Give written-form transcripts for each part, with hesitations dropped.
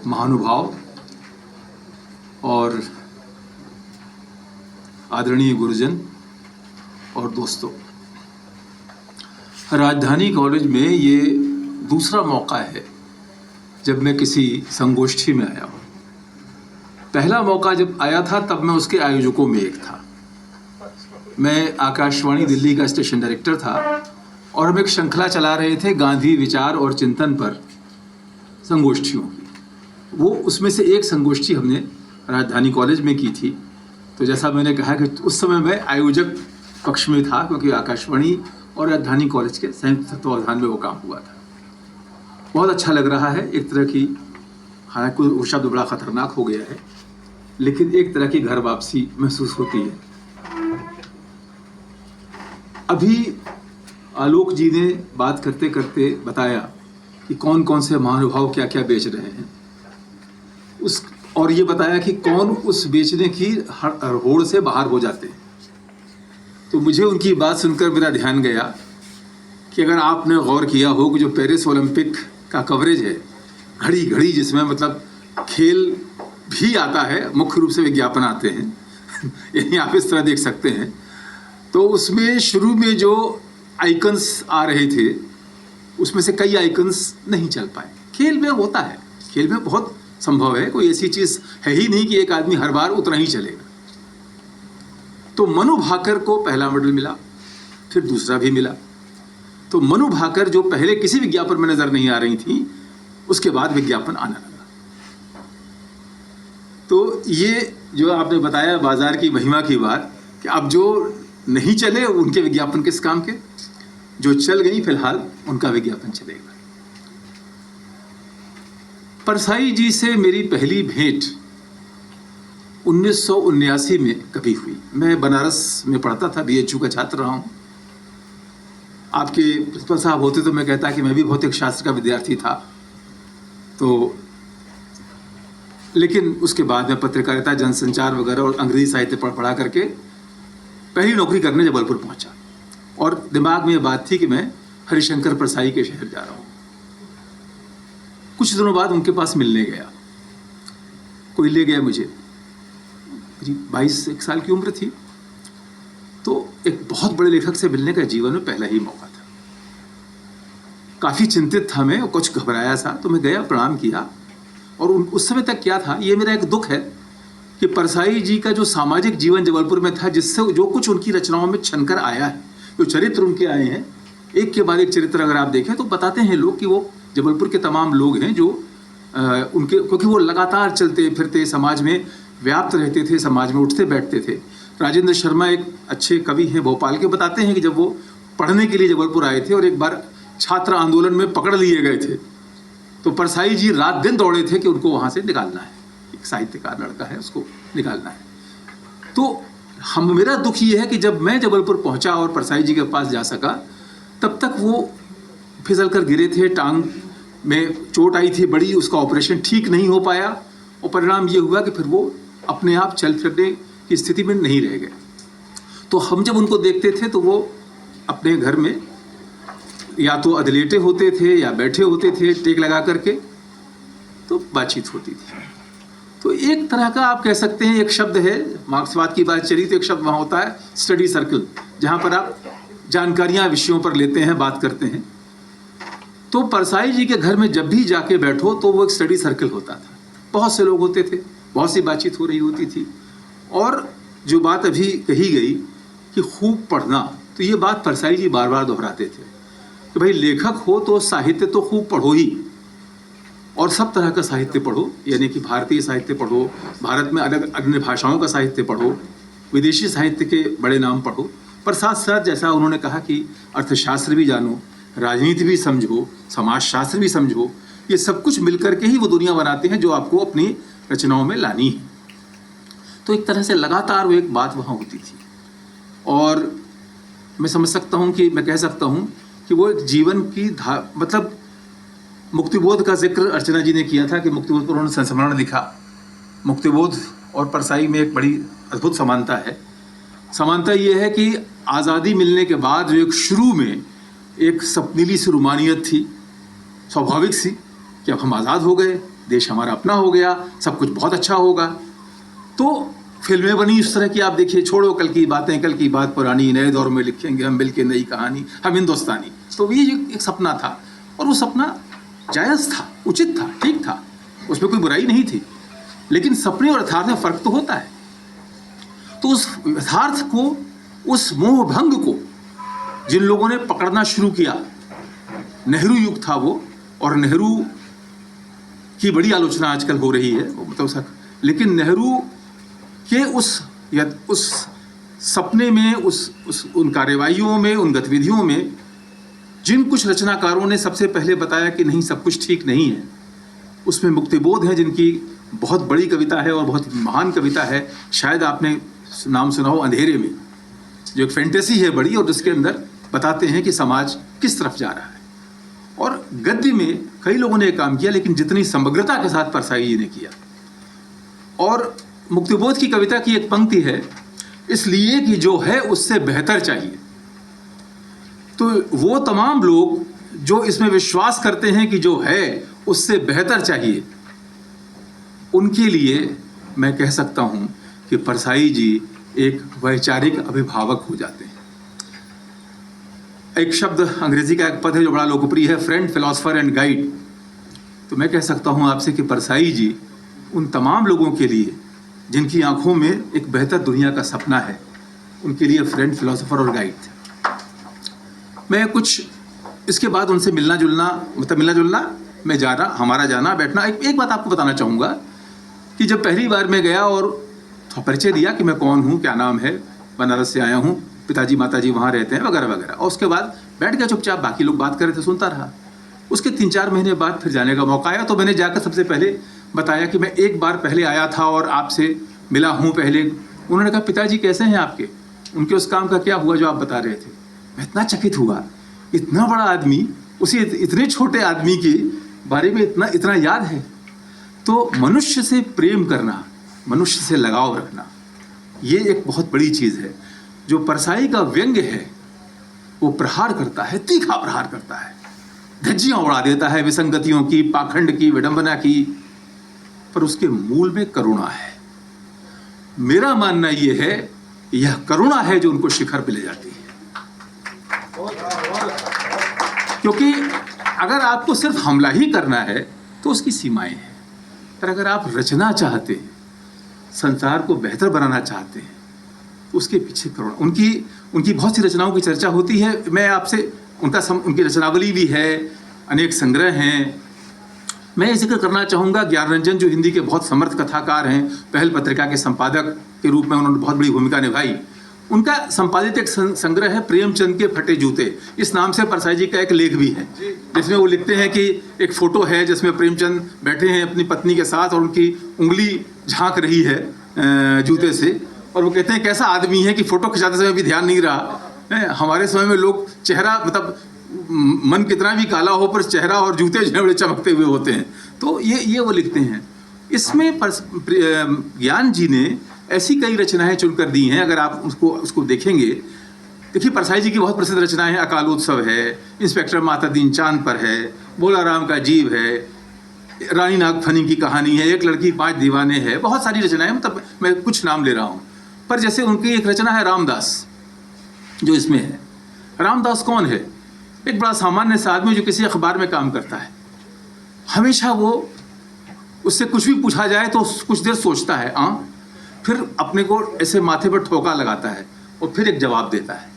महानुभाव और आदरणीय गुरुजन और दोस्तों, राजधानी कॉलेज में ये दूसरा मौका है जब मैं किसी संगोष्ठी में आया हूँ। पहला मौका जब आया था तब मैं उसके आयोजकों में एक था। मैं आकाशवाणी दिल्ली का स्टेशन डायरेक्टर था और हम एक श्रृंखला चला रहे थे गांधी विचार और चिंतन पर संगोष्ठियों की। वो उसमें से एक संगोष्ठी हमने राजधानी कॉलेज में की थी। तो जैसा मैंने कहा कि उस समय मैं आयोजक पक्ष में था, क्योंकि आकाशवाणी और राजधानी कॉलेज के संयुक्त तत्वावधान में वो काम हुआ था। बहुत अच्छा लग रहा है। एक तरह की, हालांकि वो शब्द बड़ा खतरनाक हो गया है, लेकिन एक तरह की घर वापसी महसूस होती है। अभी आलोक जी ने बात करते करते बताया कि कौन कौन से महानुभाव क्या क्या बेच रहे हैं, और ये बताया कि कौन उस बेचने की होड़ से बाहर हो जाते हैं। तो मुझे उनकी बात सुनकर मेरा ध्यान गया कि अगर आपने गौर किया हो कि जो पेरिस ओलंपिक का कवरेज है, घड़ी घड़ी जिसमें मतलब खेल भी आता है, मुख्य रूप से विज्ञापन आते हैं यानी आप इस तरह देख सकते हैं। तो उसमें शुरू में जो आइकन्स आ रहे थे उसमें से कई आइकन्स नहीं चल पाए। खेल में होता है, खेल में बहुत संभव है, कोई ऐसी चीज़ है ही नहीं कि एक आदमी हर बार उतना ही चलेगा। तो मनु भाकर को पहला मेडल मिला, फिर दूसरा भी मिला। तो मनु भाकर जो पहले किसी विज्ञापन में नजर नहीं आ रही थी, उसके बाद विज्ञापन आने लगा। तो ये जो आपने बताया बाजार की महिमा की बात, कि अब जो नहीं चले उनके विज्ञापन किस काम के, जो चल गई फिलहाल उनका विज्ञापन चलेगा। परसाई जी से मेरी पहली भेंट 1979 में कभी हुई। मैं बनारस में पढ़ता था, BHU का छात्र रहा हूँ। आपके प्रिंसिपल साहब होते तो मैं कहता कि मैं भी भौतिक शास्त्र का विद्यार्थी था। तो लेकिन उसके बाद मैं पत्रकारिता, जनसंचार वगैरह और अंग्रेजी साहित्य पढ़ा करके पहली नौकरी करने जबलपुर पहुंचा, और दिमाग में ये बात थी कि मैं हरिशंकर परसाई के शहर जा रहा हूँ। कुछ दिनों बाद उनके पास मिलने गया, कोई ले गया मुझे। मेरी 22 साल की उम्र थी। तो एक बहुत बड़े लेखक से मिलने का जीवन में पहला ही मौका था। काफ़ी चिंतित था मैं, कुछ घबराया सा। तो मैं गया, प्रणाम किया, और उस समय तक क्या था, ये मेरा एक दुख है कि परसाई जी का जो सामाजिक जीवन जबलपुर में था, जिससे जो कुछ उनकी रचनाओं में छनकर आया है, जो चरित्र उनके आए हैं, एक के बाद एक चरित्र अगर आप देखें तो बताते हैं लोग कि वो जबलपुर के तमाम लोग हैं जो उनके, क्योंकि वो लगातार चलते फिरते, समाज में व्याप्त रहते थे, समाज में उठते बैठते थे। राजेंद्र शर्मा एक अच्छे कवि हैं भोपाल के, बताते हैं कि जब वो पढ़ने के लिए जबलपुर आए थे और एक बार छात्र आंदोलन में पकड़ लिए गए थे, तो परसाई जी रात दिन दौड़े थे कि उनको वहाँ से निकालना है। एक साहित्यकार लड़का है, उसको निकालना है। तो मेरा दुख ये है कि जब मैं जबलपुर पहुँचा और परसाई जी के पास जा सका, तब तक वो फिसल कर गिरे थे, टांग में चोट आई थी बड़ी, उसका ऑपरेशन ठीक नहीं हो पाया, और परिणाम ये हुआ कि फिर वो अपने आप चल फिरने की स्थिति में नहीं रह गए। तो हम जब उनको देखते थे तो वो अपने घर में या तो अधलेटे होते थे या बैठे होते थे टेक लगा करके, तो बातचीत होती थी। तो एक तरह का आप कह सकते हैं, एक शब्द है, मार्क्सवाद की बात चली तो एक शब्द वहाँ होता है स्टडी सर्कल, जहाँ पर आप जानकारियाँ विषयों पर लेते हैं, बात करते हैं। तो परसाई जी के घर में जब भी जाके बैठो तो वो एक स्टडी सर्कल होता था। बहुत से लोग होते थे, बहुत सी बातचीत हो रही होती थी। और जो बात अभी कही गई कि खूब पढ़ना, तो ये बात परसाई जी बार बार दोहराते थे कि भाई लेखक हो तो साहित्य तो खूब पढ़ो ही, और सब तरह का साहित्य पढ़ो, यानी कि भारतीय साहित्य पढ़ो, भारत में अलग अन्य भाषाओं का साहित्य पढ़ो, विदेशी साहित्य के बड़े नाम पढ़ो, पर साथ साथ जैसा उन्होंने कहा कि अर्थशास्त्र भी जानो, राजनीति भी समझो, समाजशास्त्र भी समझो। ये सब कुछ मिलकर के ही वो दुनिया बनाते हैं जो आपको अपनी रचनाओं में लानी है। तो एक तरह से लगातार वो एक बात वहाँ होती थी, और मैं समझ सकता हूँ कि मैं कह सकता हूँ कि वो एक जीवन की मतलब मुक्तिबोध का जिक्र अर्चना जी ने किया था कि मुक्तिबोध पर उन्होंने संस्मरण लिखा। मुक्तिबोध और परसाई में एक बड़ी अद्भुत समानता है। समानता ये है कि आज़ादी मिलने के बाद जो एक शुरू में एक सपनीली सी रुमानियत थी, स्वाभाविक सी, कि अब हम आज़ाद हो गए, देश हमारा अपना हो गया, सब कुछ बहुत अच्छा होगा। तो फिल्में बनी इस तरह की, आप देखिए, छोड़ो कल की बातें, कल की बात पुरानी, नए दौर में लिखेंगे हम मिलके नई कहानी, हम हिंदुस्तानी। तो ये एक सपना था, और वो सपना जायज़ था, उचित था, ठीक था, उसमें कोई बुराई नहीं थी। लेकिन सपने और यथार्थ में फ़र्क तो होता है। तो उस यथार्थ को, उस मोह भंग को जिन लोगों ने पकड़ना शुरू किया, नेहरू युग था वो, और नेहरू की बड़ी आलोचना आजकल हो रही है, मतलब लेकिन नेहरू के उस सपने में, उन कार्रवाइयों में, उन गतिविधियों में जिन कुछ रचनाकारों ने सबसे पहले बताया कि नहीं, सब कुछ ठीक नहीं है, उसमें मुक्तिबोध है, जिनकी बहुत बड़ी कविता है और बहुत महान कविता है। शायद आपने नाम सुना हो, अंधेरे में, जो एक फैंटेसी है बड़ी, और जिसके अंदर बताते हैं कि समाज किस तरफ जा रहा है। और गद्य में कई लोगों ने काम किया, लेकिन जितनी समग्रता के साथ परसाई जी ने किया। और मुक्तिबोध की कविता की एक पंक्ति है, इसलिए कि जो है उससे बेहतर चाहिए। तो वो तमाम लोग जो इसमें विश्वास करते हैं कि जो है उससे बेहतर चाहिए, उनके लिए मैं कह सकता हूं कि परसाई जी एक वैचारिक अभिभावक हो जाते हैं। एक शब्द, अंग्रेजी का एक पद है जो बड़ा लोकप्रिय है, फ्रेंड, फिलोसोफर एंड गाइड। तो मैं कह सकता हूं आपसे कि परसाई जी उन तमाम लोगों के लिए जिनकी आंखों में एक बेहतर दुनिया का सपना है, उनके लिए फ्रेंड, फिलोसोफर और गाइड थे। मैं कुछ इसके बाद उनसे मिलना जुलना मैं हमारा जाना बैठना, एक बात आपको बताना चाहूँगा कि जब पहली बार मैं गया और परिचय दिया कि मैं कौन हूँ, क्या नाम है, बनारस से आया हूँ, पिताजी माताजी वहाँ रहते हैं, वगैरह वगैरह, और उसके बाद बैठ गया चुपचाप, बाकी लोग बात कर रहे थे, सुनता रहा। उसके 3-4 महीने बाद फिर जाने का मौका आया, तो मैंने जाकर सबसे पहले बताया कि मैं एक बार पहले आया था और आपसे मिला हूँ पहले। उन्होंने कहा, पिताजी कैसे हैं आपके, उनके उस काम का क्या हुआ जो आप बता रहे थे। मैं इतना चकित हुआ, इतना बड़ा आदमी, उसे इतने छोटे आदमी के बारे में इतना याद है। तो मनुष्य से प्रेम करना, मनुष्य से लगाव रखना, ये एक बहुत बड़ी चीज़ है। जो परसाई का व्यंग्य है वो प्रहार करता है, तीखा प्रहार करता है, धज्जियां उड़ा देता है विसंगतियों की, पाखंड की, विडंबना की, पर उसके मूल में करुणा है। मेरा मानना यह है, यह करुणा है जो उनको शिखर पे ले जाती है। क्योंकि अगर आपको सिर्फ हमला ही करना है तो उसकी सीमाएं हैं, पर अगर आप रचना चाहते हैं, संसार को बेहतर बनाना चाहते हैं, तो उसके पीछे करुणा। उनकी बहुत सी रचनाओं की चर्चा होती है, मैं आपसे उनकी रचनावली भी है, अनेक संग्रह हैं। मैं ये जिक्र करना चाहूँगा ज्ञानरंजन, जो हिंदी के बहुत समर्थ कथाकार हैं, पहल पत्रिका के संपादक के रूप में उन्होंने बहुत बड़ी भूमिका निभाई। उनका संपादित एक संग्रह है प्रेमचंद के फटे जूते, इस नाम से परसाई जी का एक लेख भी है, जिसमें वो लिखते हैं कि एक फोटो है जिसमें प्रेमचंद बैठे हैं अपनी पत्नी के साथ और उनकी उंगली झांक रही है जूते से, और वो कहते हैं कैसा आदमी है कि फोटो खिंचाते समय भी ध्यान नहीं रहा। हमारे समय में लोग चेहरा, मतलब मन कितना भी काला हो पर चेहरा और जूते जो बड़े चमकते हुए होते हैं। तो ये वो लिखते हैं। इसमें ज्ञान जी ने ऐसी कई रचनाएं चुनकर दी हैं, अगर आप उसको देखेंगे। देखिए, परसाई जी की बहुत प्रसिद्ध रचनाएं हैं, अकालोत्सव है, इंस्पेक्टर मातादीन चांद पर है, भोला राम का जीव है, रानी नागफनी की कहानी है, एक लड़की 5 दीवाने है, बहुत सारी रचनाएं, मतलब मैं कुछ नाम ले रहा हूँ। पर जैसे उनकी एक रचना है रामदास, जो इसमें है। रामदास कौन है? एक बड़ा सामान्य सा आदमी जो किसी अखबार में काम करता है। हमेशा वो, उससे कुछ भी पूछा जाए तो कुछ देर सोचता है, फिर अपने को ऐसे माथे पर ठोका लगाता है और फिर एक जवाब देता है।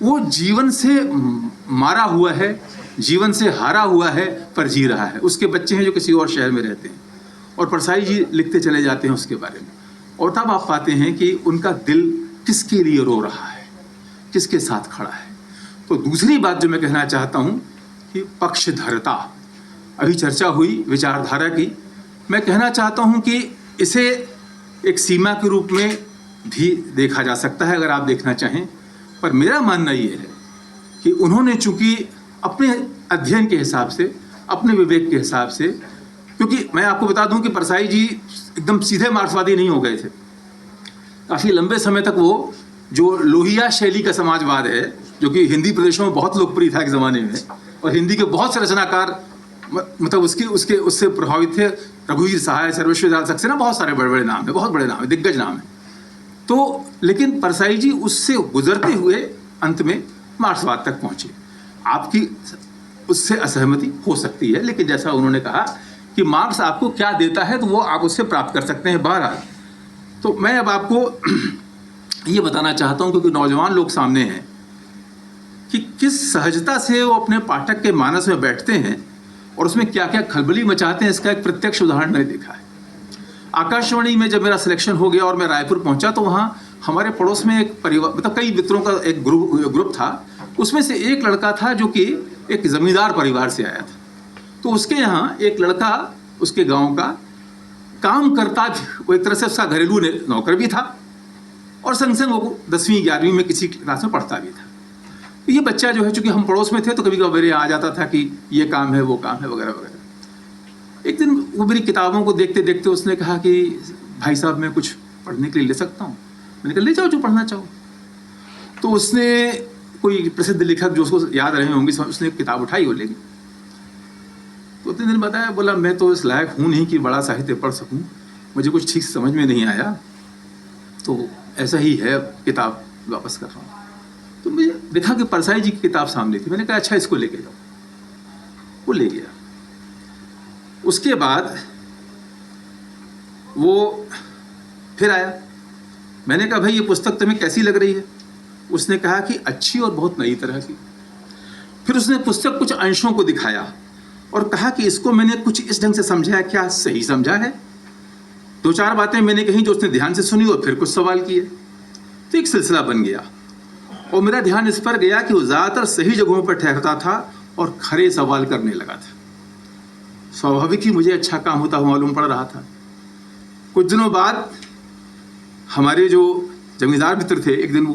वो जीवन से मारा हुआ है, जीवन से हारा हुआ है, पर जी रहा है। उसके बच्चे हैं जो किसी और शहर में रहते हैं, और परसाई जी लिखते चले जाते हैं उसके बारे में, और तब आप पाते हैं कि उनका दिल किसके लिए रो रहा है, किसके साथ खड़ा है। तो दूसरी बात जो मैं कहना चाहता हूँ कि पक्षधरता, अभी चर्चा हुई विचारधारा की, मैं कहना चाहता हूँ कि इसे एक सीमा के रूप में भी देखा जा सकता है अगर आप देखना चाहें। पर मेरा मानना ये है कि उन्होंने चूंकि अपने अध्ययन के हिसाब से, अपने विवेक के हिसाब से, क्योंकि मैं आपको बता दूं कि परसाई जी एकदम सीधे मार्क्सवादी नहीं हो गए थे। काफ़ी लंबे समय तक वो जो लोहिया शैली का समाजवाद है, जो कि हिंदी प्रदेशों में बहुत लोकप्रिय था एक ज़माने में, और हिंदी के बहुत से रचनाकार मतलब उससे प्रभावित थे। रघुवीर सहाय, सर्वेश्वर सक्सेना, बहुत सारे बड़े बड़े नाम है, बहुत बड़े नाम है, दिग्गज नाम है। तो लेकिन परसाई जी उससे गुजरते हुए अंत में मार्क्सवाद तक पहुंचे। आपकी उससे असहमति हो सकती है, लेकिन जैसा उन्होंने कहा कि मार्क्स आपको क्या देता है तो वो आप उससे प्राप्त कर सकते हैं। बहरहाल तो मैं अब आपको ये बताना चाहता हूं, क्योंकि नौजवान लोग सामने हैं, कि किस सहजता से वो अपने पाठक के मानस में बैठते हैं और उसमें क्या क्या खलबली मचाते हैं। इसका एक प्रत्यक्ष उदाहरण मैंने देखा है। आकाशवाणी में जब मेरा सिलेक्शन हो गया और मैं रायपुर पहुंचा तो वहाँ हमारे पड़ोस में एक परिवार, मतलब कई मित्रों का एक ग्रुप था। उसमें से एक लड़का था जो कि एक जमींदार परिवार से आया था। तो उसके यहाँ एक लड़का उसके गांव का काम करता, वो एक तरह से उसका घरेलू नौकर भी था और संग संग वो 10वीं 11वीं में किसी क्लास में पढ़ता भी था। ये बच्चा जो है, चूंकि हम पड़ोस में थे तो कभी कभी मेरे आ जाता था कि ये काम है, वो काम है, वगैरह वगैरह। एक दिन वो मेरी किताबों को देखते देखते उसने कहा कि भाई साहब मैं कुछ पढ़ने के लिए ले सकता हूँ। मैंने कहा ले जाओ जो पढ़ना चाहो। तो उसने कोई प्रसिद्ध लेखक जो उसको याद रहे होंगे, उसने किताब उठाई और ले गई। तो 3 दिन बताया, बोला मैं तो इस लायक हूँ नहीं कि बड़ा साहित्य पढ़ सकूँ, मुझे कुछ ठीक समझ में नहीं आया, तो ऐसा ही है, किताब वापस कर रहा हूँ। तो मुझे देखा कि परसाई जी की किताब सामने थी। मैंने कहा अच्छा इसको लेके जाओ। वो ले गया। उसके बाद वो फिर आया। मैंने कहा भाई ये पुस्तक तुम्हें कैसी लग रही है? उसने कहा कि अच्छी और बहुत नई तरह की। फिर उसने पुस्तक कुछ अंशों को दिखाया और कहा कि इसको मैंने कुछ इस ढंग से समझा है, क्या सही समझा है? 2-4 बातें मैंने कही जो उसने ध्यान से सुनी और फिर कुछ सवाल किए। तो एक सिलसिला बन गया और मेरा ध्यान इस पर गया कि वो ज़्यादातर सही जगहों पर ठहरता था और खरे सवाल करने लगा था। स्वाभाविक ही मुझे अच्छा काम होता हुआ मालूम पड़ रहा था। कुछ दिनों बाद हमारे जो जमींदार मित्र थे, एक दिन वो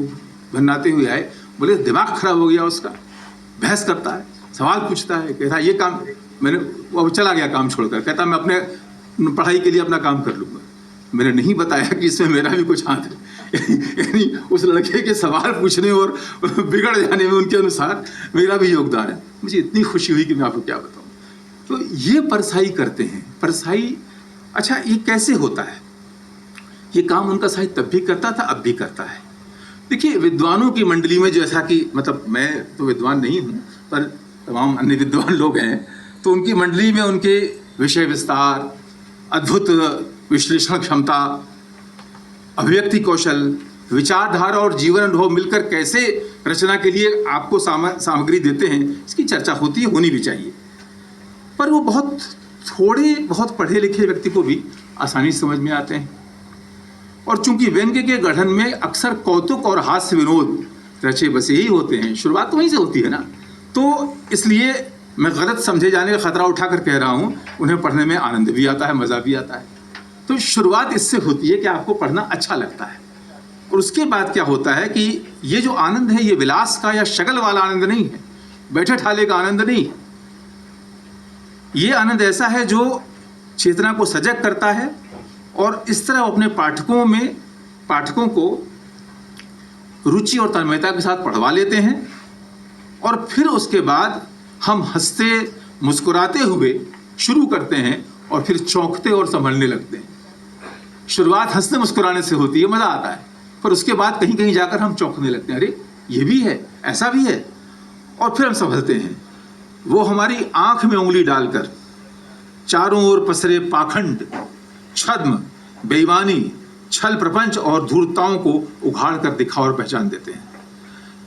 भन्नाते हुए आए, बोले दिमाग खराब हो गया उसका, बहस करता है, सवाल पूछता है, कहता ये काम, मैंने वो चला गया काम छोड़कर, कहता मैं अपने पढ़ाई के लिए अपना काम कर लूँगा। मैंने नहीं बताया कि इसमें मेरा भी कुछ हाथ है। यानी उस लड़के के सवाल पूछने और बिगड़ जाने में उनके अनुसार मेरा भी योगदान है। मुझे इतनी खुशी हुई कि मैं आपको क्या बताऊँ। तो ये परसाई करते हैं। परसाई, अच्छा ये कैसे होता है? ये काम उनका साहित्य तब भी करता था, अब भी करता है। देखिए विद्वानों की मंडली में, जैसा कि मतलब मैं तो विद्वान नहीं हूँ पर तमाम अन्य विद्वान लोग हैं, तो उनकी मंडली में उनके विषय विस्तार, अद्भुत विश्लेषण क्षमता, अभिव्यक्ति कौशल, विचारधारा और जीवन अनुभव मिलकर कैसे रचना के लिए आपको सामग्री देते हैं, इसकी चर्चा होती है, होनी भी चाहिए। पर वो बहुत पढ़े लिखे व्यक्ति को भी आसानी से समझ में आते हैं। और चूंकि व्यंग्य के गठन में अक्सर कौतुक और हास्य विनोद रचे बसे ही होते हैं, शुरुआत तो वहीं से होती है ना, तो इसलिए मैं गलत समझे जाने का खतरा उठाकर कह रहा हूँ, उन्हें पढ़ने में आनंद भी आता है, मज़ा भी आता है। तो शुरुआत इससे होती है कि आपको पढ़ना अच्छा लगता है। और उसके बाद क्या होता है कि ये जो आनंद है, ये विलास का या शगल वाला आनंद नहीं है, बैठे ठाले का आनंद नहीं है। ये आनंद ऐसा है जो चेतना को सजग करता है और इस तरह अपने पाठकों को रुचि और तन्मयता के साथ पढ़वा लेते हैं और फिर उसके बाद हम हंसते मुस्कुराते हुए शुरू करते हैं और फिर चौंकते और संभलने लगते हैं। शुरुआत हंसने मुस्कुराने से होती है, मज़ा आता है, पर उसके बाद कहीं कहीं जाकर हम चौंकने लगते हैं, अरे ये भी है, ऐसा भी है, और फिर हम संभलते हैं। वो हमारी आंख में उंगली डालकर चारों ओर पसरे पाखंड, छद्म, बेईमानी, छल प्रपंच और धूर्तताओं को उघाड़ कर दिखा और पहचान देते हैं।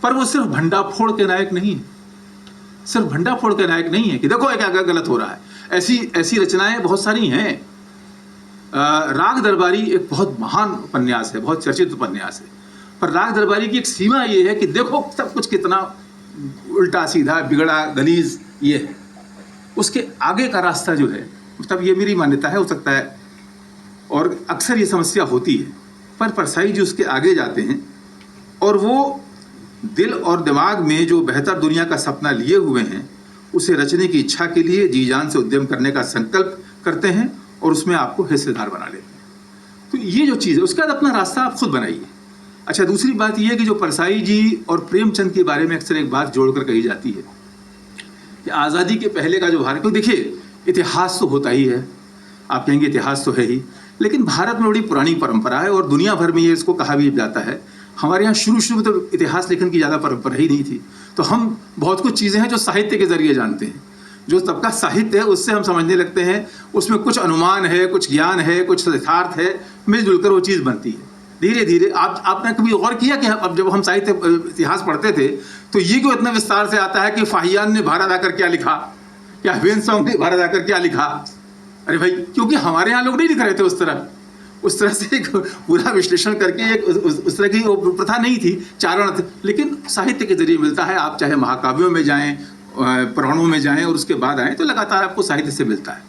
पर वो सिर्फ भंडाफोड़ के नायक नहीं है, सिर्फ भंडाफोड़ के नायक नहीं है कि देखो क्या गलत हो रहा है। ऐसी रचनाएं बहुत सारी हैं। राग दरबारी एक बहुत महान उपन्यास है, बहुत चर्चित उपन्यास है, पर राग दरबारी की एक सीमा ये है कि देखो सब कुछ कितना उल्टा सीधा बिगड़ा गलीज ये है, उसके आगे का रास्ता जो है, मतलब ये मेरी मान्यता है, हो सकता है और अक्सर ये समस्या होती है, पर परसाई जी उसके आगे जाते हैं और वो दिल और दिमाग में जो बेहतर दुनिया का सपना लिए हुए हैं उसे रचने की इच्छा के लिए जी जान से उद्यम करने का संकल्प करते हैं और उसमें आपको हिस्सेदार बना लेते हैं। तो ये जो चीज़ है, उसके बाद अपना रास्ता आप खुद बनाइए। अच्छा, दूसरी बात यह है कि जो परसाई जी और प्रेमचंद के बारे में अक्सर एक बात जोड़कर कही जाती है कि आज़ादी के पहले का जो भारत, क्योंकि देखिए इतिहास तो होता ही है, आप कहेंगे इतिहास तो है ही, लेकिन भारत में बड़ी पुरानी परंपरा है और दुनिया भर में ये इसको कहा भी जाता है। हमारे यहाँ शुरू में तो इतिहास लेखन की ज़्यादा परंपरा ही नहीं थी, तो हम बहुत कुछ चीज़ें हैं जो साहित्य के जरिए जानते हैं। जो तबका साहित्य है उससे हम समझने लगते हैं, उसमें कुछ अनुमान है, कुछ ज्ञान है, कुछ यथार्थ है, मिलजुल कर वो चीज़ बनती है। धीरे धीरे आपने कभी गौर किया कि अब जब हम साहित्य इतिहास पढ़ते थे तो ये क्यों इतना विस्तार से आता है कि फाहियान ने भारत आकर क्या लिखा, क्या ह्वेन सांग ने भारत आकर क्या लिखा? अरे भाई, क्योंकि हमारे यहाँ लोग नहीं लिख रहे थे उस तरह से एक पूरा विश्लेषण करके एक उस तरह की वो प्रथा नहीं थी, चारण। लेकिन साहित्य के जरिए मिलता है। आप चाहे महाकाव्यों में जाएं, पुराणों में जाएं और उसके बाद आएँ तो लगातार आपको साहित्य से मिलता है।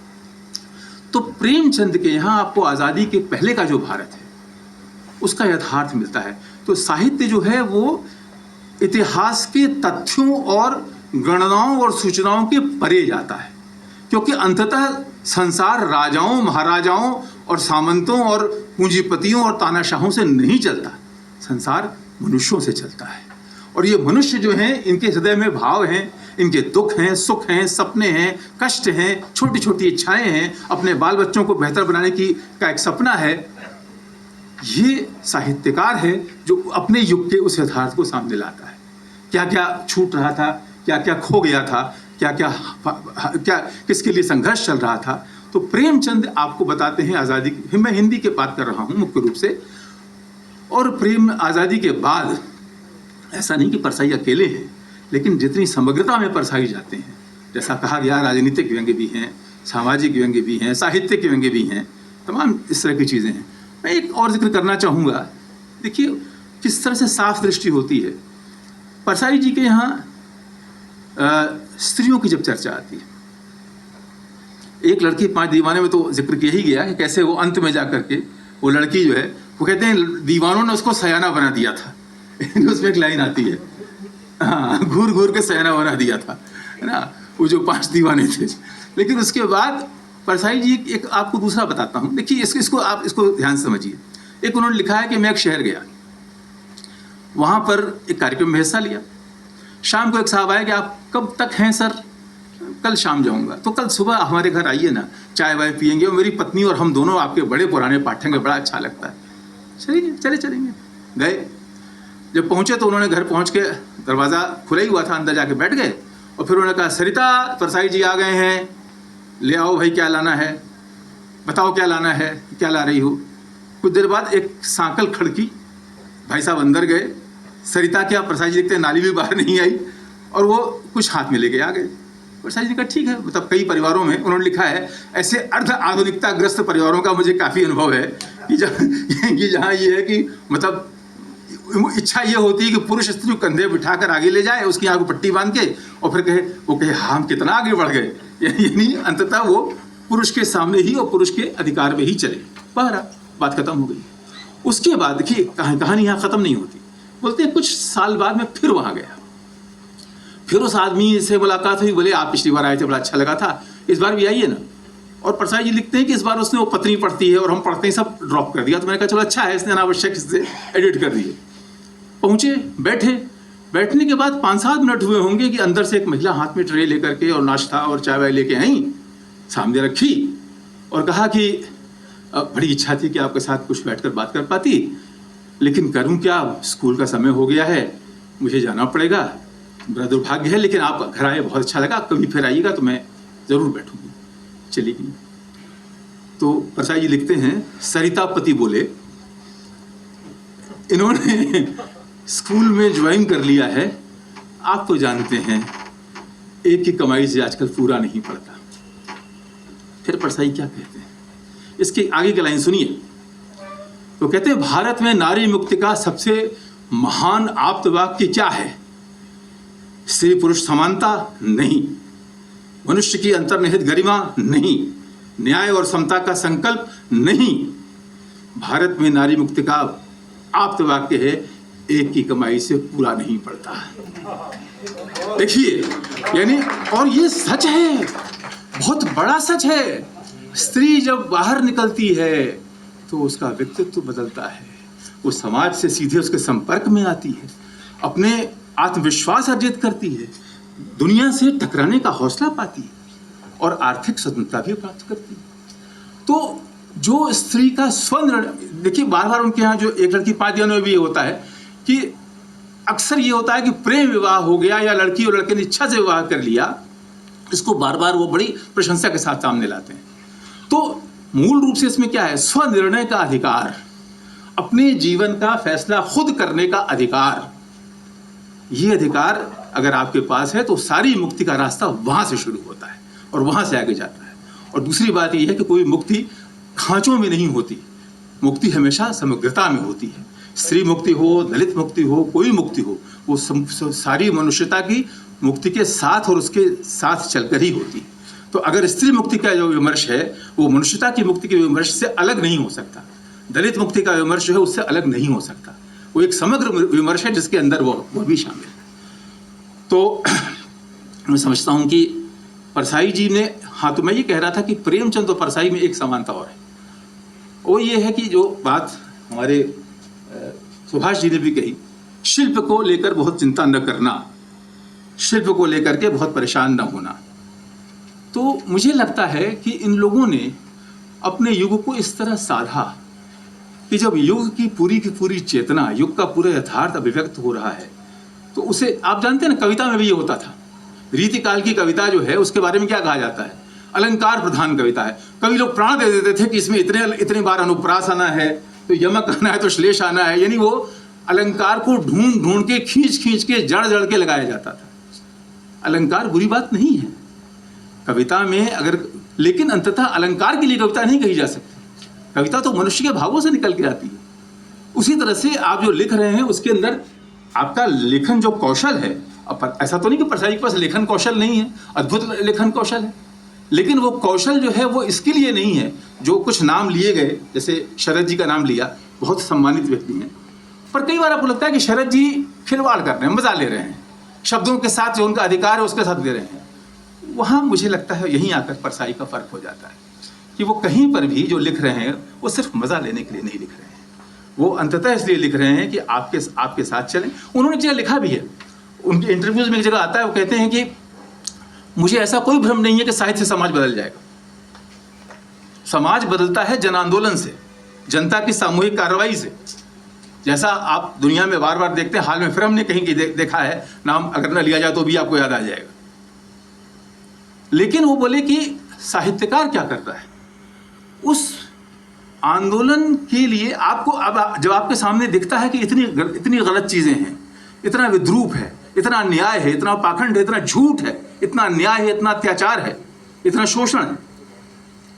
तो प्रेमचंद के यहाँ आपको आज़ादी के पहले का जो भारत है उसका यथार्थ मिलता है। तो साहित्य जो है वो इतिहास के तथ्यों और गणनाओं और सूचनाओं के परे जाता है, क्योंकि अंततः संसार राजाओं, महाराजाओं और सामंतों और पूंजीपतियों और तानाशाहों से नहीं चलता, संसार मनुष्यों से चलता है। और ये मनुष्य जो हैं, इनके हृदय में भाव हैं, इनके दुख हैं, सुख हैं, सपने हैं, कष्ट हैं, छोटी छोटी इच्छाएं हैं, अपने बाल बच्चों को बेहतर बनाने का एक सपना है। ये साहित्यकार है जो अपने युग के उस यथार्थ को सामने लाता है। क्या क्या छूट रहा था, क्या क्या खो गया था, क्या क्या किसके लिए संघर्ष चल रहा था। तो प्रेमचंद आपको बताते हैं आज़ादी की। मैं हिंदी की बात कर रहा हूँ मुख्य रूप से। और प्रेम आज़ादी के बाद ऐसा नहीं कि परसाई अकेले हैं, लेकिन जितनी समग्रता में परसाई जाते हैं, जैसा कहा गया, राजनीतिक व्यंग्य भी हैं, सामाजिक व्यंग्य भी हैं, साहित्यिक व्यंग्य भी हैं, तमाम इस तरह की चीज़ें हैं। मैं एक और जिक्र करना चाहूँगा। देखिए किस तरह से साफ दृष्टि होती है। परसाई जी के यहाँ स्त्रियों की जब चर्चा आती है, एक लड़की 5 दीवाने में तो जिक्र किया ही गया कि कैसे वो अंत में जाकर के वो लड़की जो है, वो कहते हैं दीवानों ने उसको सयाना बना दिया था। उसमें एक लाइन आती है, हाँ, घूर घूर के सयाना बना दिया था, है ना, वो जो 5 दीवाने थे। लेकिन उसके बाद परसाई जी एक आपको दूसरा बताता हूँ। देखिए इसको आप इसको ध्यान से समझिए। एक उन्होंने लिखा है कि मैं एक शहर गया, वहाँ पर एक कार्यक्रम में हिस्सा लिया। शाम को एक साहब आए कि आप कब तक हैं सर? कल शाम जाऊँगा। तो कल सुबह हमारे घर आइए ना, चाय वाय पियेंगे, और मेरी पत्नी और हम दोनों आपके बड़े पुराने पाठ हैं, बड़ा अच्छा लगता है। चलेंगे। गए। जब पहुँचे तो उन्होंने घर पहुँच के दरवाज़ा खुला ही हुआ था, अंदर जाके बैठ गए और फिर उन्होंने कहा, सरिता परसाई जी आ गए हैं, ले आओ भाई, क्या लाना है, बताओ क्या लाना है, क्या ला रही हो। कुछ देर बाद एक सांकल खड़की, भाई साहब अंदर गए, सरिता क्या, परसाई जी देखते हैं नाली भी बाहर नहीं आई, और वो कुछ हाथ में लेके आ गए। परसाई जी का ठीक है, मतलब कई परिवारों में उन्होंने लिखा है, ऐसे अर्ध आधुनिकता ग्रस्त परिवारों का मुझे काफ़ी अनुभव है कि जहाँ ये है कि मतलब इच्छा ये होती है कि पुरुष स्त्री कंधे बिठाकर आगे ले जाए, उसकी आंख को पट्टी बांध के, और फिर कहे हाँ हम कितना आगे बढ़ गए, यानी अंततः वो पुरुष के सामने ही और पुरुष के अधिकार में ही चले। बहरा बात खत्म हो गई। उसके बाद देखिए कहानी यहाँ ख़त्म नहीं होती। बोलते हैं कुछ साल बाद में फिर वहाँ गया, फिर उस आदमी से मुलाकात हुई। बोले आप पिछली बार आए थे, बड़ा अच्छा लगा था, इस बार भी आइए ना। और परसाई जी लिखते हैं कि इस बार उसने वो पत्नी पढ़ती है और हम पढ़ते हैं, सब ड्रॉप कर दिया। तो मैंने कहा चलो अच्छा है, इसने अनावश्यक इससे एडिट कर दिए। पहुँचे, बैठने के बाद 5-7 मिनट हुए होंगे कि अंदर से एक महिला हाथ में ट्रे लेकर के और नाश्ता और चाय वाय लेके आई, सामने रखी और कहा कि बड़ी इच्छा थी कि आपके साथ कुछ बैठकर बात कर पाती, लेकिन करूं क्या, स्कूल का समय हो गया है, मुझे जाना पड़ेगा, बड़ा दुर्भाग्य है, लेकिन आप घर आए बहुत अच्छा लगा, कभी फिर आइएगा तो मैं ज़रूर बैठूंगी। चली गई। तो परसाई जी लिखते हैं, सरिता पति बोले, इन्होंने स्कूल में ज्वाइन कर लिया है, आप तो जानते हैं एक की कमाई से आजकल पूरा नहीं पड़ता। फिर परसाई क्या कहते हैं, इसके आगे की लाइन सुनिए। तो कहते हैं, भारत में नारी मुक्ति का सबसे महान आप्त वाक्य क्या है? स्त्री पुरुष समानता नहीं, मनुष्य की अंतर्निहित गरिमा नहीं, न्याय और समता का संकल्प नहीं। भारत में नारी मुक्ति का आप्त वाक्य है, एक की कमाई से पूरा नहीं पड़ता। देखिए, यानी, और ये सच है, बहुत बड़ा सच है। स्त्री जब बाहर निकलती है तो उसका व्यक्तित्व बदलता है, वो समाज से सीधे उसके संपर्क में आती है, अपने आत्मविश्वास अर्जित करती है, दुनिया से टकराने का हौसला पाती है और आर्थिक स्वतंत्रता भी प्राप्त करती है। तो जो स्त्री का स्वनिर्णय, देखिए बार बार उनके यहाँ जो एक लड़की 5 दिनों में भी ये होता है कि अक्सर ये होता है कि प्रेम विवाह हो गया या लड़की और लड़के ने इच्छा से विवाह कर लिया, इसको बार बार वो बड़ी प्रशंसा के साथ सामने लाते हैं। तो मूल रूप से इसमें क्या है? स्वनिर्णय का अधिकार, अपने जीवन का फैसला खुद करने का अधिकार। ये अधिकार अगर आपके पास है तो सारी मुक्ति का रास्ता वहां से शुरू होता है और वहां से आगे जाता है। और दूसरी बात यह है कि कोई मुक्ति खांचों में नहीं होती, मुक्ति हमेशा समग्रता में होती है। स्त्री मुक्ति हो, दलित मुक्ति हो, कोई मुक्ति हो, वो सारी मनुष्यता की मुक्ति के साथ और उसके साथ चलकर ही होती है। तो अगर स्त्री मुक्ति का जो विमर्श है वो मनुष्यता की मुक्ति के विमर्श से अलग नहीं हो सकता, दलित मुक्ति का विमर्श है उससे अलग नहीं हो सकता, वो एक समग्र विमर्श है जिसके अंदर वो भी शामिल है। तो मैं समझता हूँ कि परसाई जी ने, हाँ तो मैं ये कह रहा था कि प्रेमचंद और परसाई में एक समानता और है, वो ये है कि जो बात हमारे सुभाष जी ने भी कही, शिल्प को लेकर बहुत चिंता न करना, शिल्प को लेकर के बहुत परेशान न होना। तो मुझे लगता है कि इन लोगों ने अपने युग को इस तरह साधा कि जब युग की पूरी चेतना, युग का पूरा यथार्थ अभिव्यक्त हो रहा है तो उसे, आप जानते हैं ना, कविता में भी ये होता था। रीतिकाल की कविता जो है उसके बारे में क्या कहा जाता है? अलंकार प्रधान कविता है। कवि लोग प्राण दे देते थे कि इसमें इतने बार अनुप्रास आना है, तो यमक आना है, तो श्लेष आना है, यानी वो अलंकार को ढूंढ के खींच के जड़ के लगाया जाता था। अलंकार बुरी बात नहीं है कविता में, अगर, लेकिन अंततः अलंकार के लिए कविता नहीं कही जा सकती। कविता तो मनुष्य के भावों से निकल के आती है। उसी तरह से आप जो लिख रहे हैं उसके अंदर आपका लेखन जो कौशल है, अब ऐसा तो नहीं कि परसाई के पास लेखन कौशल नहीं है, अद्भुत लेखन कौशल है, लेकिन वो कौशल जो है वो इसके लिए नहीं है। जो कुछ नाम लिए गए, जैसे शरद जी का नाम लिया, बहुत सम्मानित व्यक्ति हैं, पर कई बार आपको लगता है कि शरद जी खिलवाड़ कर रहे हैं, मजा ले रहे हैं, शब्दों के साथ जो उनका अधिकार है उसके साथ दे रहे हैं। वहाँ मुझे लगता है यहीं आकर परसाई का फर्क हो जाता है कि वो कहीं पर भी जो लिख रहे हैं वो सिर्फ मजा लेने के लिए नहीं लिख रहे हैं, वो अंततः इसलिए लिख रहे हैं कि आपके साथ चलें। उन्होंने जगह लिखा भी है, उनके इंटरव्यूज में एक जगह आता है, वो कहते हैं कि मुझे ऐसा कोई भ्रम नहीं है कि साहित्य से समाज बदल जाएगा। समाज बदलता है जन आंदोलन से, जनता की सामूहिक कार्रवाई से, जैसा आप दुनिया में बार बार देखते हैं। हाल में फिर हमने कहीं देखा है, नाम अगर न लिया जाए तो भी आपको याद आ जाएगा। लेकिन वो बोले कि साहित्यकार क्या करता है, उस आंदोलन के लिए आपको, अब जब आपके सामने दिखता है कि इतनी गलत चीजें हैं, इतना विद्रूप है, इतना अन्याय है, इतना पाखंड है, इतना झूठ है, इतना अन्याय है, इतना अत्याचार है, इतना शोषण है,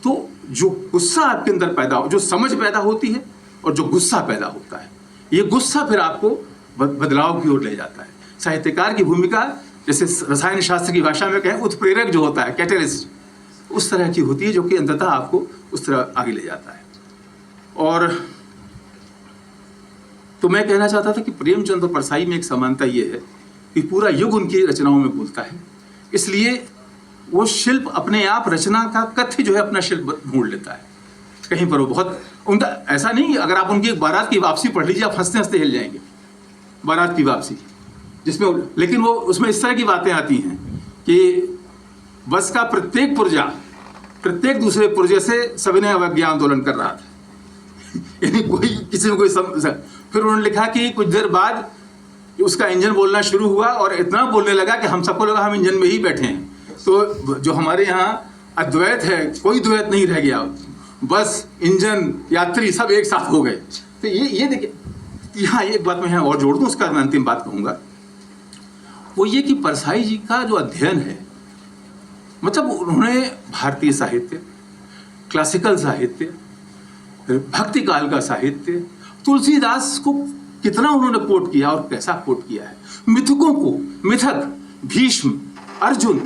तो जो गुस्सा आपके अंदर पैदा हो, जो समझ पैदा होती है और जो गुस्सा पैदा होता है, ये गुस्सा फिर आपको बदलाव की ओर ले जाता है। साहित्यकार की भूमिका, जैसे रसायन शास्त्र की भाषा में कहें, उत्प्रेरक जो होता है, कैटलिस्ट, उस तरह की होती है जो कि अंततः आपको उस तरह आगे ले जाता है। और तो मैं कहना चाहता था कि प्रेमचंद और परसाई में एक समानता ये है कि पूरा युग उनकी रचनाओं में बोलता है, इसलिए वो शिल्प अपने आप, रचना का कथ्य जो है अपना शिल्प ढूंढ लेता है कहीं पर। वो बहुत उनका ऐसा नहीं, अगर आप उनकी एक बारात की वापसी पढ़ लीजिए, आप हंसते हंसते हिल जाएंगे, बारात की वापसी, जिसमें, लेकिन वो उसमें इस तरह की बातें आती हैं कि बस का प्रत्येक पुर्जा प्रत्येक दूसरे पुर्जे से सविनय अवज्ञा आंदोलन कर रहा था यानी कोई किसी में कोई फिर उन्होंने लिखा कि कुछ देर बाद उसका इंजन बोलना शुरू हुआ और इतना बोलने लगा कि हम सबको लगा हम इंजन में ही बैठे हैं। तो जो हमारे यहाँ अद्वैत है, कोई द्वैत नहीं रह गया, बस इंजन यात्री सब एक साथ हो गए। तो ये देखिए, यहाँ एक बात मैं यहाँ और जोड़ दूँ, उसका मैं अंतिम बात कहूँगा, वो ये कि परसाई जी का जो अध्ययन है, मतलब उन्होंने भारतीय साहित्य, क्लासिकल साहित्य, भक्ति काल का साहित्य, तुलसीदास को कितना उन्होंने कोट किया और कैसा कोट किया है, मिथकों को, मिथक, भीष्म, अर्जुन,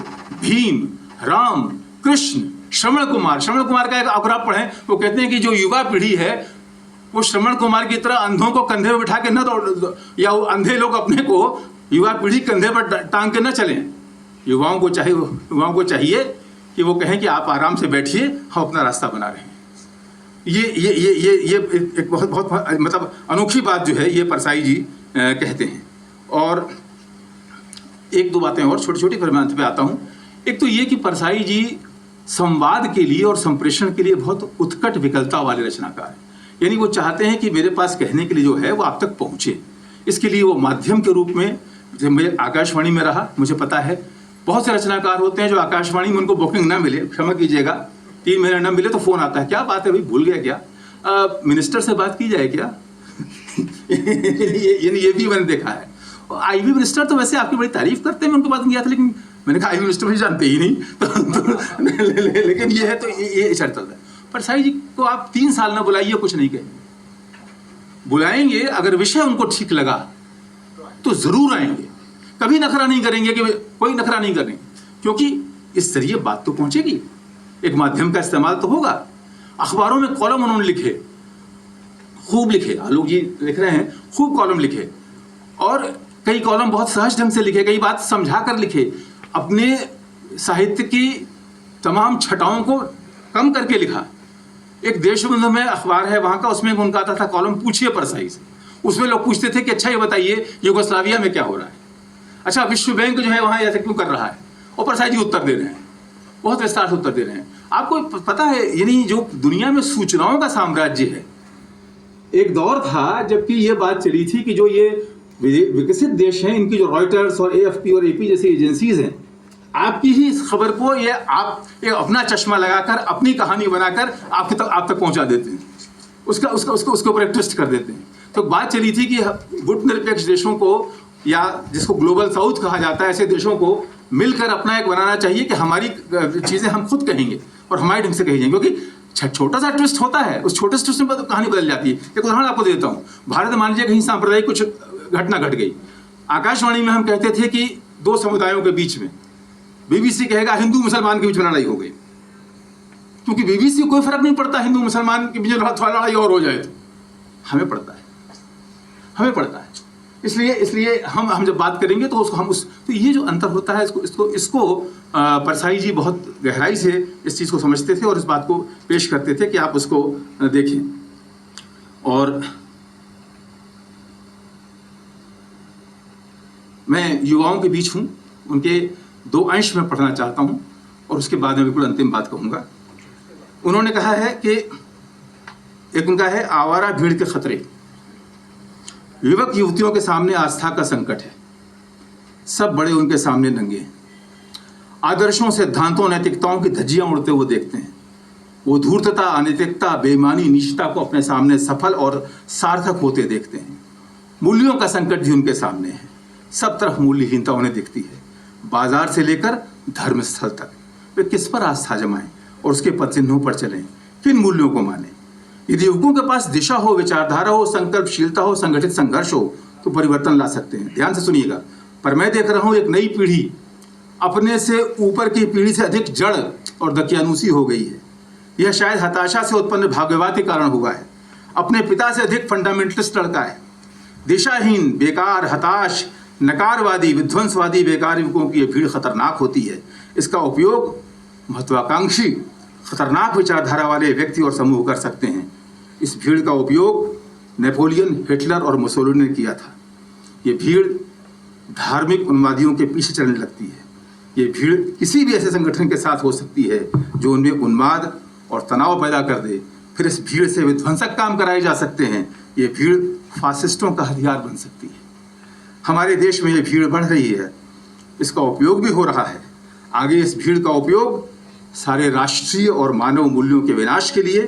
भीम, राम, कृष्ण, श्रवण कुमार का एक अवग्राह पढ़ें, वो कहते हैं कि जो युवा पीढ़ी है वो श्रवण कुमार की तरह अंधों को कंधे पर बिठा के न दौड़, या वो अंधे लोग अपने को युवा पीढ़ी कंधे पर टांग के न चलें। युवाओं को चाहिए कि वो कहें कि आप आराम से बैठिए, हम अपना रास्ता बना रहे हैं। ये एक बहुत मतलब अनोखी बात जो है ये परसाई जी कहते हैं। और एक दो बातें और छोटी छोटी, फिर मैं अंत पे आता हूँ। एक तो ये कि परसाई जी संवाद के लिए और संप्रेषण के लिए बहुत उत्कट विकलता वाले रचनाकार हैं। यानी वो चाहते हैं कि मेरे पास कहने के लिए जो है वो आप तक पहुँचे। इसके लिए वो माध्यम के रूप में, जब मैं आकाशवाणी में रहा, मुझे पता है बहुत से रचनाकार होते हैं जो आकाशवाणी में उनको बुकिंग ना मिले, क्षमा कीजिएगा, 3 महीने ना मिले तो फ़ोन आता है, क्या बात है भाई, भूल गया क्या, मिनिस्टर से बात की जाए क्या। ये भी मैंने देखा है। आईबी मिनिस्टर तो वैसे आपकी बड़ी तारीफ करते हैं, मैं उनके बात नहीं गया था, लेकिन मैंने कहा आईबी मिनिस्टर मुझे जानते ही नहीं। लेकिन ये है तो ये चलता है। परसाई जी को आप 3 साल ना बुलाइए, कुछ नहीं कहेंगे। बुलाएंगे, अगर विषय उनको ठीक लगा तो जरूर आएंगे, कभी नखरा नहीं करेंगे, कि कोई नखरा नहीं करेंगे, क्योंकि इस जरिए बात तो पहुंचेगी, एक माध्यम का इस्तेमाल तो होगा। अखबारों में कॉलम उन्होंने लिखे, खूब लिखे, आलोक जी लिख रहे हैं, खूब कॉलम लिखे, और कई कॉलम बहुत सहज ढंग से लिखे, कई बात समझा कर लिखे, अपने साहित्य की तमाम छटाओं को कम करके लिखा। एक देशबंधु में अखबार है वहाँ का, उसमें उनका आता था कॉलम पूछिए परसाई से। उसमें लोग पूछते थे कि अच्छा ये बताइए यूगोस्लाविया में क्या हो रहा है, अच्छा विश्व बैंक जो है वहाँ ऐसे क्यों कर रहा है, और परसाई जी उत्तर दे रहे हैं, बहुत विस्तार से उत्तर दे रहे हैं। आपको पता है, यानी जो दुनिया में सूचनाओं का साम्राज्य है, एक दौर था जबकि ये बात चली थी कि जो ये विकसित देश हैं, इनकी जो रॉयटर्स और एएफपी और एपी जैसी एजेंसीज हैं, आपकी ही इस खबर को ये आप एक अपना चश्मा लगाकर, अपनी कहानी बनाकर आप तक पहुंचा देते हैं, उसके ऊपर एक ट्विस्ट कर देते हैं। तो बात चली थी कि गुट निरपेक्ष देशों को, या जिसको ग्लोबल साउथ कहा जाता है, ऐसे देशों को मिलकर अपना एक बनाना चाहिए कि हमारी चीज़ें हम खुद कहेंगे और हमारे ढंग से कही जाएंगी, क्योंकि छोटा सा ट्विस्ट होता है, उस छोटे से ट्विस्ट में तो कहानी बदल जाती है। एक उदाहरण आपको देता हूँ। भारत में मान लीजिए कहीं सांप्रदायिक कुछ घटना घट गई, आकाशवाणी में हम कहते थे कि 2 समुदायों के बीच में, बीबीसी कहेगा हिंदू मुसलमान के बीच में लड़ाई हो गई, क्योंकि बीबीसी को कोई फर्क नहीं पड़ता हिंदू मुसलमान के बीच थोड़ा लड़ाई और हो जाए, तो हमें पड़ता है। इसलिए हम जब बात करेंगे तो उसको तो ये जो अंतर होता है, इसको परसाई जी बहुत गहराई से इस चीज़ को समझते थे और इस बात को पेश करते थे कि आप उसको देखें। और मैं युवाओं के बीच हूँ, उनके 2 अंश में पढ़ना चाहता हूँ और उसके बाद में बिल्कुल अंतिम बात कहूँगा। उन्होंने कहा है कि एक उनका है, आवारा भीड़ के खतरे, युवक युवतियों के सामने आस्था का संकट है, सब बड़े उनके सामने नंगे हैं, आदर्शों सिद्धांतों नैतिकताओं की धज्जियां उड़ते हुए देखते हैं, वो धूर्तता अनैतिकता बेईमानी नीचता को अपने सामने सफल और सार्थक होते देखते हैं। मूल्यों का संकट भी उनके सामने है, सब तरफ मूल्यहीनता उन्हें दिखती है, बाजार से लेकर धर्मस्थल तक वे किस पर आस्था जमाएं और उसके पदचिन्हों पर चलें, किन मूल्यों को माने। यदि युवकों के पास दिशा हो, विचारधारा हो, संकल्पशीलता हो, संगठित संघर्ष हो, तो परिवर्तन ला सकते हैं। ध्यान से सुनिएगा। पर मैं देख रहा हूं एक नई पीढ़ी अपने से ऊपर की पीढ़ी से अधिक जड़ और दकियानूसी हो गई है। यह शायद हताशा से उत्पन्न भाग्यवाद के कारण हुआ है। अपने पिता से अधिक फंडामेंटलिस्ट लड़का है। दिशाहीन, बेकार, हताश, नकारवादी, विध्वंसवादी बेकार युवकों की यह भीड़ खतरनाक होती है। इसका उपयोग महत्वाकांक्षी, खतरनाक विचारधारा वाले व्यक्ति और समूह कर सकते हैं। इस भीड़ का उपयोग नेपोलियन, हिटलर और मुसोलिनी ने किया था। ये भीड़ धार्मिक उन्मादियों के पीछे चलने लगती है। ये भीड़ किसी भी ऐसे संगठन के साथ हो सकती है जो उनमें उन्माद और तनाव पैदा कर दे। फिर इस भीड़ से विध्वंसक काम कराए जा सकते हैं। ये भीड़ फासिस्टों का हथियार बन सकती है। हमारे देश में ये भीड़ बढ़ रही है, इसका उपयोग भी हो रहा है। आगे इस भीड़ का उपयोग सारे राष्ट्रीय और मानव मूल्यों के विनाश के लिए,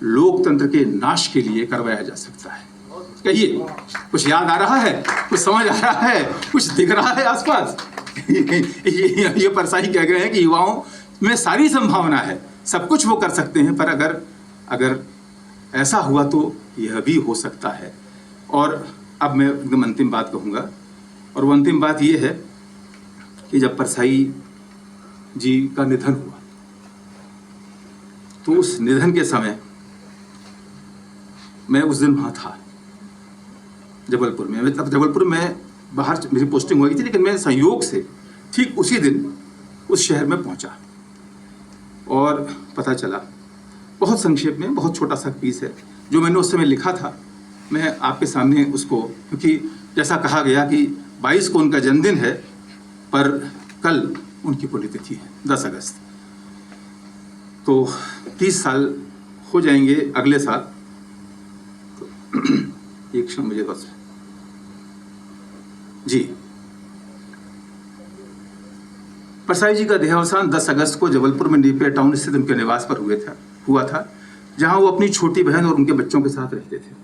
लोकतंत्र के नाश के लिए करवाया जा सकता है। कहिए, कुछ याद आ रहा है, कुछ समझ आ रहा है, कुछ दिख रहा है आसपास? ये परसाई कह गए हैं कि युवाओं में सारी संभावना है, सब कुछ वो कर सकते हैं, पर अगर ऐसा हुआ तो यह भी हो सकता है। और अब मैं एकदम अंतिम बात कहूँगा, और वो अंतिम बात ये है कि जब परसाई जी का निधन हुआ तो उस निधन के समय मैं उस दिन वहाँ था जबलपुर में। मतलब जबलपुर में बाहर मेरी पोस्टिंग हुई थी, लेकिन मैं संयोग से ठीक उसी दिन उस शहर में पहुँचा और पता चला, बहुत संक्षेप में, बहुत छोटा सा पीस है जो मैंने उस समय लिखा था, मैं आपके सामने उसको, क्योंकि जैसा कहा गया कि 22 को उनका जन्मदिन है, पर कल उनकी पुण्यतिथि है 10 अगस्त। तो 30 साल हो जाएंगे अगले साल। तो एक क्षण मुझे बस जी, परसाई जी का देहावसान 10 अगस्त को जबलपुर में नेपियर टाउन स्थित उनके निवास पर हुआ था, जहां वो अपनी छोटी बहन और उनके बच्चों के साथ रहते थे।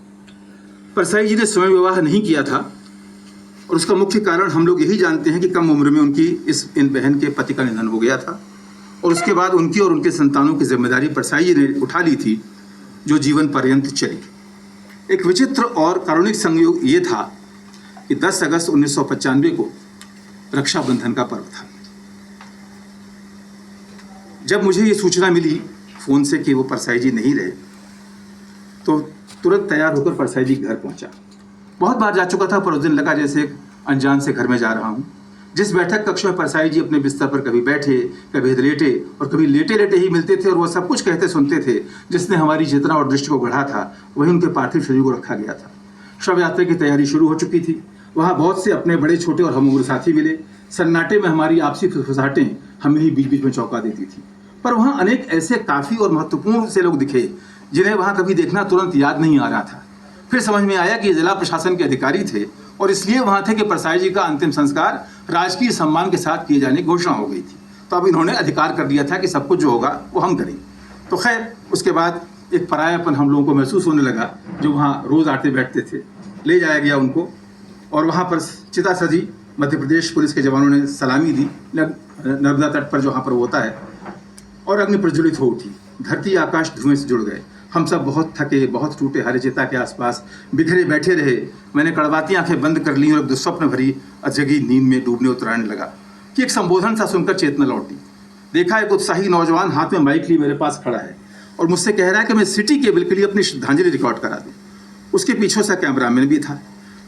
परसाई जी ने स्वयं विवाह नहीं किया था और उसका मुख्य कारण हम लोग यही जानते हैं कि कम उम्र में उनकी इन बहन के पति का निधन हो गया था और उसके बाद उनकी और उनके संतानों की जिम्मेदारी परसाई जी ने उठा ली थी, जो जीवन पर्यंत चली। एक विचित्र और कारुणिक संयोग ये था कि 10 अगस्त 1995 को रक्षाबंधन का पर्व था। जब मुझे ये सूचना मिली फोन से कि वो परसाई जी नहीं रहे, तो तुरंत तैयार होकर परसाई जी घर पहुंचा। बहुत बार जा चुका था, पर उस दिन लगा जैसे एक अनजान से घर में जा रहा हूँ। जिस बैठक कक्ष में परसाई जी अपने बिस्तर पर कभी बैठे, कभी लेटे और कभी लेटे लेटे ही मिलते थे और वह सब कुछ कहते सुनते थे जिसने हमारी चेतना और दृष्टि को गढ़ा था, वहीं उनके पार्थिव शरीर को रखा गया था। शव यात्रा की तैयारी शुरू हो चुकी थी। वहाँ बहुत से अपने बड़े छोटे और हम उम्र साथी मिले। सन्नाटे में हमारी आपसी फुसफुसाहटें हमें ही बीच बीच में चौंका देती थी। पर वहाँ अनेक ऐसे काफ़ी और महत्वपूर्ण से लोग दिखे जिन्हें वहाँ कभी देखना तुरंत याद नहीं आ रहा था। फिर समझ में आया कि जिला प्रशासन के अधिकारी थे और इसलिए वहाँ थे कि परसाई जी का अंतिम संस्कार राजकीय सम्मान के साथ किए जाने की घोषणा हो गई थी। तो अब इन्होंने अधिकार कर दिया था कि सब कुछ जो होगा वो हम करें। तो खैर, उसके बाद एक परायापन हम लोगों को महसूस होने लगा। जो वहाँ रोज़ आते बैठते थे, ले जाया गया उनको और वहाँ पर चिता सजी। मध्य प्रदेश पुलिस के जवानों ने सलामी दी नर्मदा तट पर, जो वहाँ पर होता है, और अग्नि प्रज्वलित हो उठी। धरती आकाश धुएं से जुड़ गए। हम सब बहुत थके, बहुत टूटे हरे चिता के आसपास बिखरे बैठे रहे। मैंने कड़वाती आंखें बंद कर ली और दुस्वप्न भरी अजगी नींद में डूबने उतराने लगा कि एक संबोधन सा सुनकर चेतना लौटी। देखा एक उत्साही नौजवान हाथ में माइक लिए मेरे पास खड़ा है और मुझसे कह रहा है कि मैं सिटी केबल के लिए अपनी श्रद्धांजलि रिकॉर्ड करा दूँ। उसके पीछे सा कैमरामैन भी था।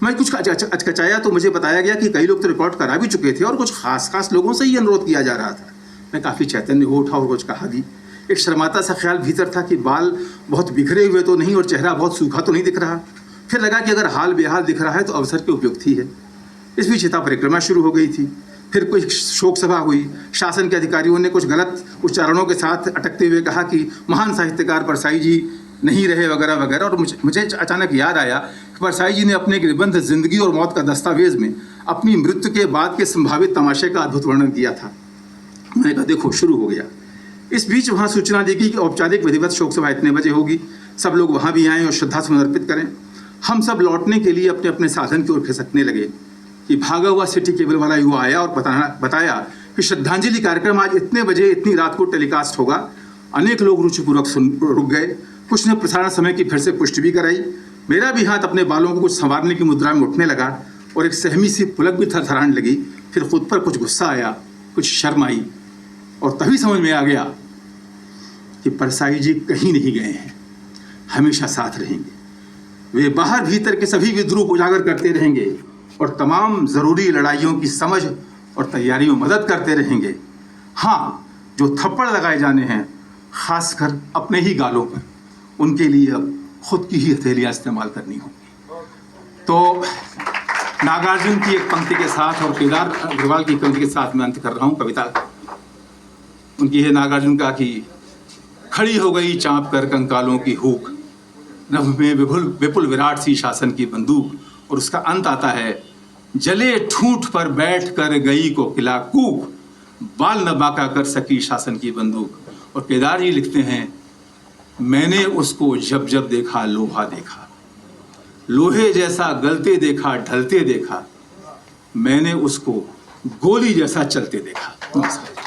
मैं कुछ अचकचाया तो मुझे बताया गया कि कई लोग तो रिकॉर्ड करा भी चुके थे और कुछ खास लोगों से ही अनुरोध किया जा रहा था। मैं काफ़ी चैतन्य हो उठा और कुछ कहा भी। एक शर्माता सा ख्याल भीतर था कि बाल बहुत बिखरे हुए तो नहीं और चेहरा बहुत सूखा तो नहीं दिख रहा। फिर लगा कि अगर हाल बेहाल दिख रहा है तो अवसर के उपयुक्त ही है। इस बीच चिता परिक्रमा शुरू हो गई थी। फिर कोई शोक सभा हुई। शासन के अधिकारियों ने कुछ गलत उच्चारणों के साथ अटकते हुए कहा कि महान साहित्यकार परसाई जी नहीं रहे वगैरह वगैरह। और मुझे अचानक याद आया कि परसाई जी ने अपने एक निबंध जिंदगी और मौत का दस्तावेज में अपनी मृत्यु के बाद के संभावित तमाशे का अद्भुत वर्णन किया था। मैंने कहा देखो, शुरू हो गया। इस बीच वहाँ सूचना दी गई कि औपचारिक विधिवत शोक सभा इतने बजे होगी, सब लोग वहाँ भी आएँ और श्रद्धा समर्पित करें। हम सब लौटने के लिए अपने अपने साधन की ओर खिसकने लगे कि भागा हुआ सिटी केबल वाला युवा आया और बताया कि श्रद्धांजलि कार्यक्रम आज इतने बजे इतनी रात को टेलीकास्ट होगा। अनेक लोग रुचिपूर्वक रुक गए। कुछ ने प्रसारण समय की फिर से पुष्टि भी कराई। मेरा भी हाथ अपने बालों को कुछ संवारने की मुद्रा में उठने लगा और एक सहमी सी पुलक भी थरथराने लगी। फिर खुद पर कुछ गुस्सा आया, कुछ शर्म आई और तभी समझ में आ गया कि परसाई जी कहीं नहीं गए हैं, हमेशा साथ रहेंगे। वे बाहर भीतर के सभी विद्रूप उजागर करते रहेंगे और तमाम ज़रूरी लड़ाइयों की समझ और तैयारी में मदद करते रहेंगे। हाँ, जो थप्पड़ लगाए जाने हैं, खासकर अपने ही गालों पर, उनके लिए अब खुद की ही हथेलियाँ इस्तेमाल करनी होंगी। तो नागार्जुन की एक पंक्ति के साथ और केदार अग्रवाल की पंक्ति के साथ मैं अंत कर रहा हूँ कविता। उनकी है नागार्जुन का कि खड़ी हो गई चाँप कर कंकालों की हूक, नभ में विपुल विराट सी शासन की बंदूक। और उसका अंत आता है, जले ठूंठ पर बैठ कर गई को किला कूक, बाल न बांका कर सकी शासन की बंदूक। और केदार जी लिखते हैं, मैंने उसको जब जब देखा लोहा देखा, लोहे जैसा गलते देखा ढलते देखा, मैंने उसको गोली जैसा चलते देखा। नमस्कार।